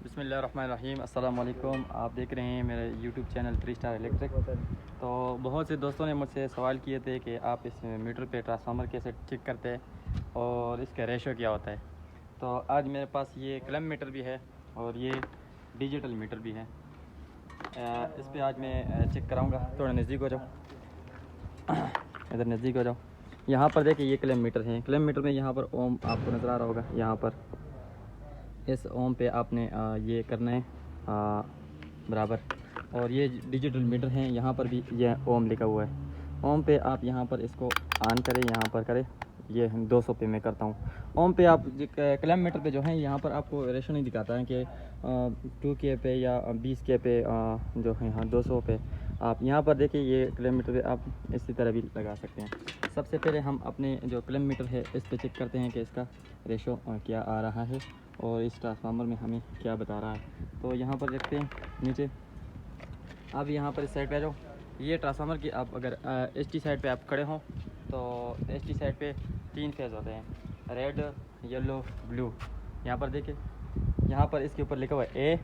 बिस्मिल्लाहिर्रहमानिर्रहीम, अस्सलाम वालेकुम। आप देख रहे हैं मेरे यूट्यूब चैनल 3 स्टार इलेक्ट्रिक। तो बहुत से दोस्तों ने मुझसे सवाल किए थे कि आप इस मीटर पे ट्रांसफार्मर कैसे चेक करते हैं और इसका रेशो क्या होता है। तो आज मेरे पास ये क्लैम मीटर भी है और ये डिजिटल मीटर भी है। इस पे आज मैं चेक कराऊंगा। थोड़ा नज़दीक हो जाओ, इधर नज़दीक हो जाओ। यहाँ पर देखिए ये क्लैम मीटर है। क्लैम मीटर में यहाँ पर ओम आपको नज़र आ रहा होगा। यहाँ पर इस ओम पे आपने ये करना है बराबर। और ये डिजिटल मीटर हैं, यहाँ पर भी ये ओम लिखा हुआ है। ओम पे आप यहाँ पर इसको ऑन करें, यहाँ पर करें। ये 200 पे मैं करता हूँ। ओम पे आप क्लैम मीटर पे जो है यहाँ पर आपको रेशो नहीं दिखाता है कि 2K पे या 20K पे जो है यहाँ 200 पे। आप यहाँ पर देखिए ये क्लैम मीटर पे आप इसी तरह भी लगा सकते हैं। सबसे पहले हम अपने जो क्लैम मीटर है इस पे चेक करते हैं कि इसका रेशो क्या आ रहा है और इस ट्रांसफार्मर में हमें क्या बता रहा है। तो यहाँ पर देखते हैं नीचे। अब यहाँ पर इस साइड पे आ जाओ। ये ट्रांसफार्मर की आप अगर एच टी साइड पे आप खड़े हों तो एच टी साइड पे 3 फेज़ होते हैं, रेड, येलो, ब्लू। यहाँ पर देखिए, यहाँ पर इसके ऊपर लिखा हुआ है ए,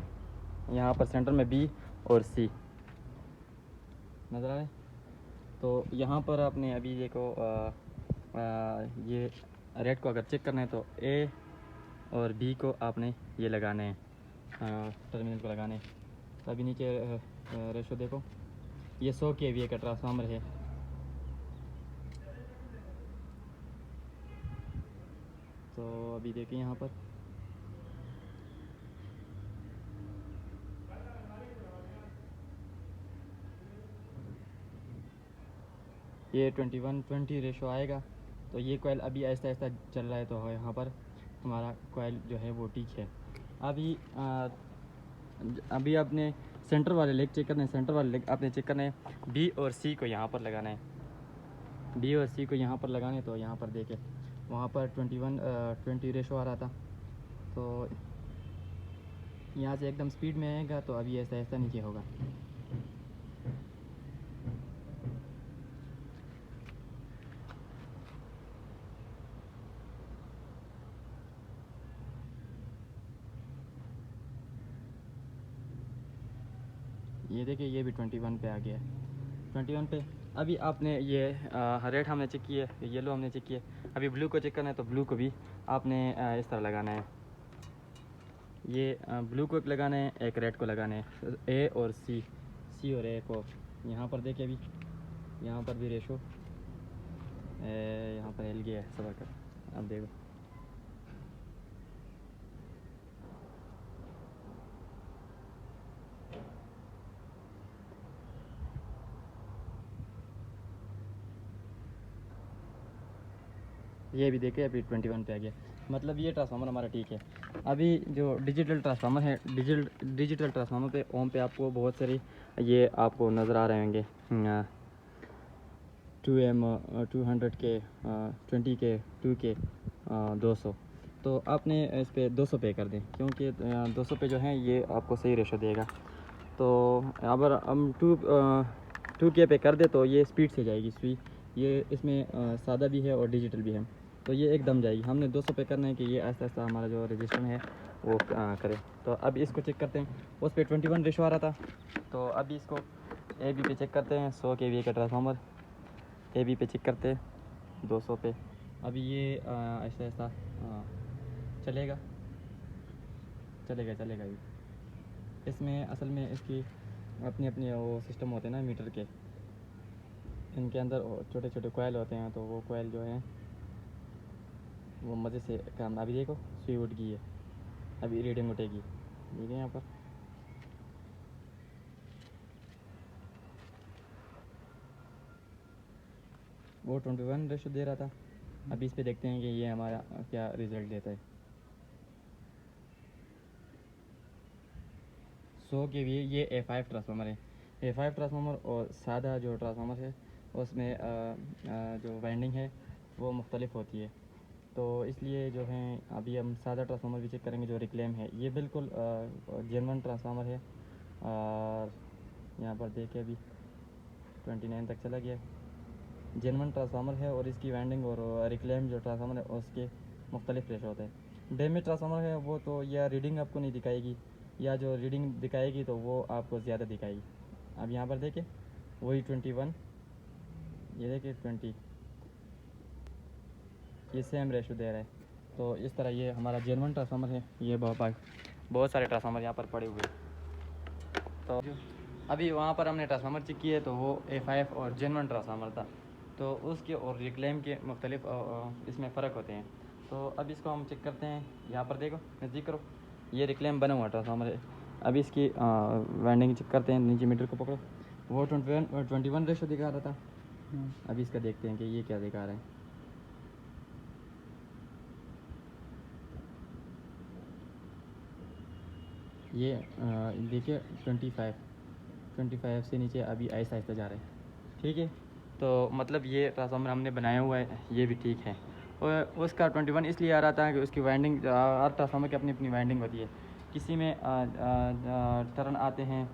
यहाँ पर सेंटर में बी और सी नज़र आ रहे हैं। तो यहाँ पर आपने अभी देखो ये रेड को अगर चेक करना है तो ए और बी को आपने ये लगाने हैं, टर्मिनल को लगाने हैं। तो अभी नीचे रेशो देखो, ये 100 kVA का ट्रांसफार्मर है। तो अभी देखिए यहाँ पर ये 21-20 रेशो आएगा। तो ये कोयल अभी ऐसा ऐसा चल रहा है। तो यहाँ पर हमारा कोयल जो है वो ठीक है। अभी अभी आपने सेंटर वाले लेग चेक करना है। सेंटर वाले लेग आपने चेक करना है, बी और सी को यहाँ पर लगाना है। बी और सी को यहाँ पर लगाने। तो यहाँ पर देखें वहाँ पर 21-20 रेशो आ रहा था। तो यहाँ से एकदम स्पीड में आएगा तो अभी ऐसा ऐसा नीचे होगा। ये देखिए ये भी 21 पे आ गया है। 21 पे अभी आपने ये रेड हमने चेक किए, येलो हमने चेक किए। अभी ब्लू को चेक करना है। तो ब्लू को भी आपने इस तरह लगाना है। ये ब्लू को एक लगाना है, एक रेड को लगाना है। ए और सी और ए को यहाँ पर देखिए अभी यहाँ पर भी रेशो यहाँ पर हिल गया है। सबर कर, अब देखो ये भी देखिए अभी 21 पे आ गया। मतलब ये ट्रांसफार्मर हमारा ठीक है। अभी जो डिजिटल ट्रांसफार्मर है, डिजिटल ट्रांसफार्मर पे ओम पे आपको बहुत सारी ये आपको नज़र आ रहे होंगे 2M 200K 20K 2K 200। तो आपने इस पर 200 पे कर दें, क्योंकि 200 पे जो है ये आपको सही रेशो देगा। तो अगर हम 2K पे कर दे तो ये स्पीड से जाएगी सुई। ये इसमें सादा भी है और डिजिटल भी है। तो ये एकदम जाएगी। हमने 200 पे करना है कि ये ऐसा ऐसा हमारा जो रजिस्टर है वो करे। तो अब इसको चेक करते हैं। उस पर 21 रेशो आ रहा था। तो अभी इसको ए बी पे चेक करते हैं। 100 kVA का ट्रांसफार्मर ए बी पे चेक करते हैं 200 पे। अभी ये ऐसा ऐसा चलेगा चलेगा चलेगा ये। इसमें असल में इसकी अपनी अपनी वो सिस्टम होते हैं ना मीटर के। इनके अंदर छोटे छोटे कोयल होते हैं। तो वो कोयल जो है वो मज़े से काम। अभी देखो सुई उठ गई है, अभी रीडिंग उठेगी। ठीक है यहाँ पर वो 21 रेशो दे रहा था। अभी इस पे देखते हैं कि ये हमारा क्या रिज़ल्ट देता है। 100 kVA ये A5 ट्रांसफार्मर है। A5 ट्रांसफार्मर और सादा जो ट्रांसफार्मर है उसमें जो वाइंडिंग है वो मुख्तलिफ होती है। तो इसलिए जो है अभी हम सादा ट्रांसफार्मर भी चेक करेंगे जो रिक्लेम है। ये बिल्कुल जेनवन ट्रांसफार्मर है। और यहाँ पर देखिए अभी 29 तक चला गया। जेनवन ट्रांसफार्मर है और इसकी वाइंडिंग और रिक्लेम जो ट्रांसफार्मर है उसके मुख्तलिफ रेशो होते हैं। डैमेज ट्रांसफार्मर है वो तो या रीडिंग आपको नहीं दिखाएगी, या जो रीडिंग दिखाएगी तो वो आपको ज़्यादा दिखाएगी। अब यहाँ पर देखिए वही 21, ये देखिए 20, ये सेम रेशो दे रहा है। तो इस तरह ये हमारा जेन्युइन ट्रांसफार्मर है। ये बहुत सारे ट्रांसफार्मर यहाँ पर पड़े हुए हैं। तो अभी वहाँ पर हमने ट्रांसफार्मर चेक किए तो वो A5 और जेन्युइन ट्रांसफार्मर था, तो उसके और रिक्लेम के मुख्तलिफ इसमें फ़र्क होते हैं। तो अब इसको हम चेक करते हैं। यहाँ पर देखो, नज़दीक करो, ये रिक्लेम बना हुआ ट्रांसफार्मर है। अभी इसकी वाइंडिंग चेक करते हैं। नीचे मीटर को पकड़ो, वो 21 रेशो दिखा रहा था। अभी इसका देखते हैं कि ये क्या दिखा रहा है। ये देखिए 25 से नीचे अभी आहिस्ता आहिस्ता जा रहा है। ठीक है, तो मतलब ये ट्रांसफार्मर हमने बनाया हुआ है, ये भी ठीक है। और उसका 21 इसलिए आ रहा था कि उसकी वाइंडिंग, हर ट्रांसफार्मर की अपनी अपनी वाइंडिंग होती है। किसी में टर्न आते हैं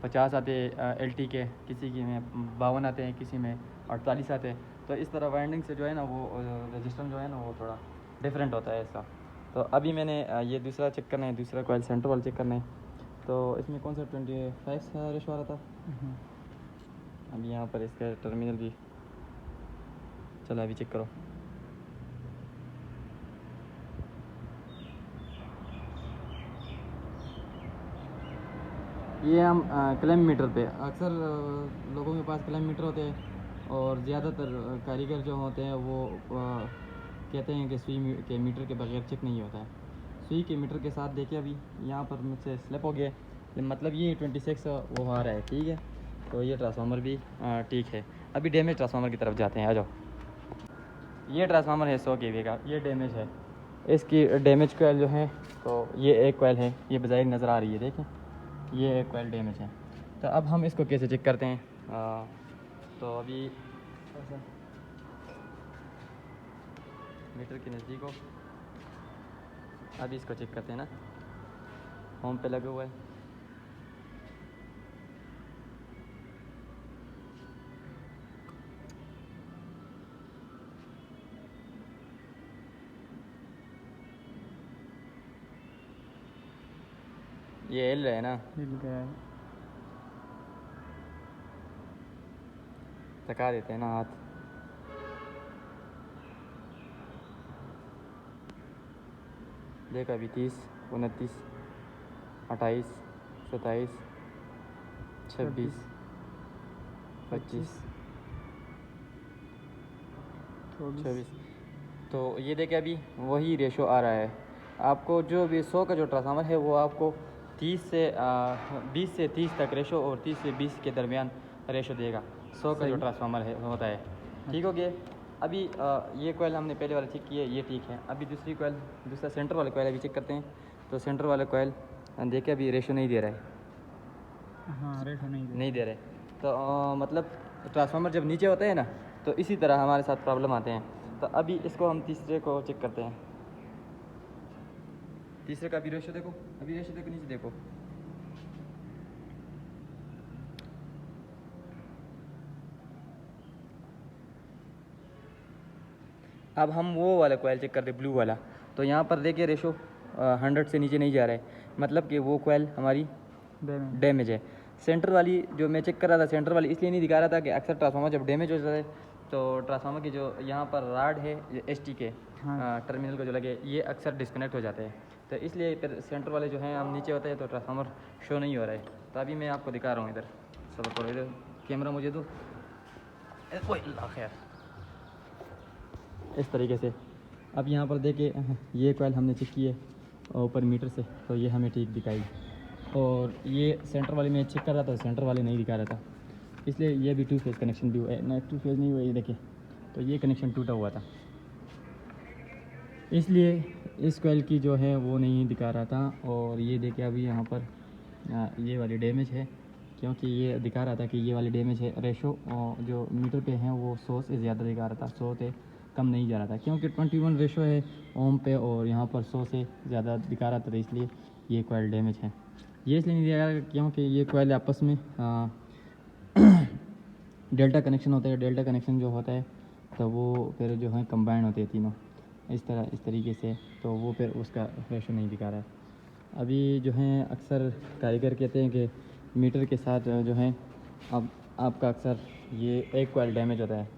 50 आते LT के, किसी की में 52 आते हैं, किसी में 48 आते हैं। तो इस तरह वाइंडिंग से जो है ना वो रजिस्टर जो है ना वो थोड़ा डिफरेंट होता है इसका। तो अभी मैंने ये दूसरा चेक करना है, दूसरा कॉइल सेंटर वाला चेक करना है। तो इसमें कौन सा 25 रेशो आ रहा था। अभी यहाँ पर इसका टर्मिनल भी, चलो अभी चेक करो। ये हम क्लैम मीटर पे, अक्सर लोगों के पास क्लैम मीटर होते हैं और ज़्यादातर कारीगर जो होते हैं वो कहते हैं कि सुई के मीटर के बगैर चेक नहीं होता है। सुई के मीटर के साथ देखिए अभी यहाँ पर मुझसे स्लिप हो गया, मतलब ये 26 वो आ रहा है। ठीक है, तो ये ट्रांसफार्मर भी ठीक है। अभी डैमेज ट्रांसफार्मर की तरफ जाते हैं, आ जाओ। ये ट्रांसफार्मर है 100 kV का, ये डैमेज है। इसकी डैमेज कोयल जो है, तो ये एक कोयल है, ये बज़ाहिर नज़र आ रही है, देखें ये एक कोयल डैमेज है। तो अब हम इसको कैसे चेक करते हैं। तो अभी मीटर के नज़दीक हो, अभी इसको चेक करते हैं ना। होम पे लगा हुआ है, ये हिल रहा है ना, हिल गया है। थका देते हैं ना हाथ। देखो अभी 30, 29, 28, 27, 26, 25, 24। तो ये देखे अभी वही रेशो आ रहा है। आपको जो भी 100 का जो ट्रांसफार्मर है वो आपको 20 से 30 तक रेशो और 30 से 20 के दरमियान रेशो देगा। 100 का जो ट्रांसफार्मर है होता है। ठीक हो गया। अभी ये कोयल हमने पहले वाला चेक किया, ये ठीक है। अभी दूसरी कोयल, दूसरा सेंटर वाला कोयल अभी चेक करते हैं। तो सेंटर वाला कोयल देखिए अभी रेशो नहीं दे रहा है। हाँ, रेशो नहीं दे रहा है। तो मतलब ट्रांसफार्मर जब नीचे होता है ना, तो इसी तरह हमारे साथ प्रॉब्लम आते हैं। तो अभी इसको हम तीसरे को चेक करते हैं। तीसरे का अभी रेशो देखो, अभी रेशो देखो, नीचे देखो। अब हम वो वाला कोयल चेक करते हैं, ब्लू वाला। तो यहाँ पर देखिए रेशो 100 से नीचे नहीं जा रहा है, मतलब कि वो कोयल हमारी डैमेज है। सेंटर वाली जो मैं चेक कर रहा था, सेंटर वाली इसलिए नहीं दिखा रहा था कि अक्सर ट्रांसफार्मर जब डैमेज हो जाता है तो ट्रांसफार्मर की जो यहाँ पर राड है ST के टर्मिनल को जो लगे, ये अक्सर डिस्कनेक्ट हो जाते हैं। तो इसलिए फिर सेंटर वाले जो हैं हम नीचे होते हैं तो ट्रांसफार्मर शो नहीं हो रहा है। तो अभी मैं आपको दिखा रहा हूँ, इधर सब करो, इधर कैमरा मुझे दो। खैर इस तरीके से अब यहाँ पर देखिए ये कोयल हमने चेक की है ऊपर मीटर से, तो ये हमें ठीक दिखाई। और ये सेंटर वाले में चेक कर रहा था, सेंटर वाले नहीं दिखा रहा था, इसलिए ये भी 2 फेज़ कनेक्शन भी हुआ है ना। 2 फेज़ नहीं हुआ, ये देखिए, तो ये कनेक्शन टूटा हुआ था, इसलिए इस कोयल की जो है वो नहीं दिखा रहा था। और ये देखिए अभी यहाँ पर ये वाली डैमेज है, क्योंकि ये दिखा रहा था कि ये वाली डैमेज है। रेशो जो मीटर पे है वो 100 से ज़्यादा दिखा रहा था, 100 से कम नहीं जा रहा था, क्योंकि 21 रेशो है ओम पे और यहाँ पर 100 से ज़्यादा दिखा रहा था, तो इसलिए ये कोयल डैमेज है। ये इसलिए नहीं दिखा रहा क्योंकि ये कोयल आपस में डेल्टा कनेक्शन होता है। डेल्टा कनेक्शन जो होता है तो वो फिर जो है कंबाइन होते हैं तीनों। इस तरीके से, तो वो फिर उसका रेशो नहीं दिखा रहा है। अभी जो हैं अक्सर कारीगर कहते हैं कि मीटर के साथ जो हैं अब आपका अक्सर ये एक कॉइल डैमेज होता है,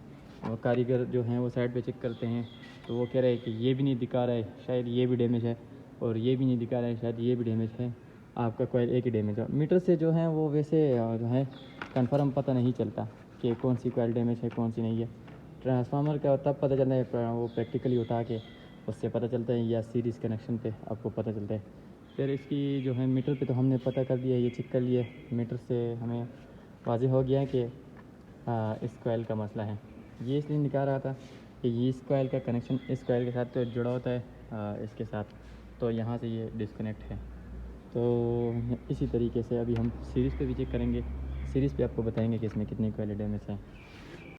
और कारीगर जो हैं वो साइड पे चेक करते हैं तो वो कह रहे हैं कि ये भी नहीं दिखा रहा है, शायद ये भी डैमेज है, और ये भी नहीं दिखा रहा है, शायद ये भी डैमेज है, आपका कॉइल एक ही डैमेज है। मीटर से जो है वो वैसे जो है कंफर्म पता नहीं चलता कि कौन सी कॉइल डैमेज है कौन सी नहीं है। ट्रांसफार्मर का तब पता चलता है वो प्रैक्टिकली उठा के उससे पता चलता है, या सीरीज़ कनेक्शन पे आपको पता चलता है। फिर इसकी जो है मीटर पे तो हमने पता कर दिया, ये चेक कर लिए, मीटर से हमें वाज़ेह हो गया कि इस कॉइल का मसला है। ये इसलिए निकाल रहा था कि ये इस कॉइल का कनेक्शन इस कॉइल के साथ तो जुड़ा होता है इसके साथ, तो यहाँ से ये डिस्कनेक्ट है। तो इसी तरीके से अभी हम सीरीज़ पे भी चेक करेंगे, सीरीज़ पे आपको बताएंगे कि इसमें कितनी कॉइल डैमेज हैं।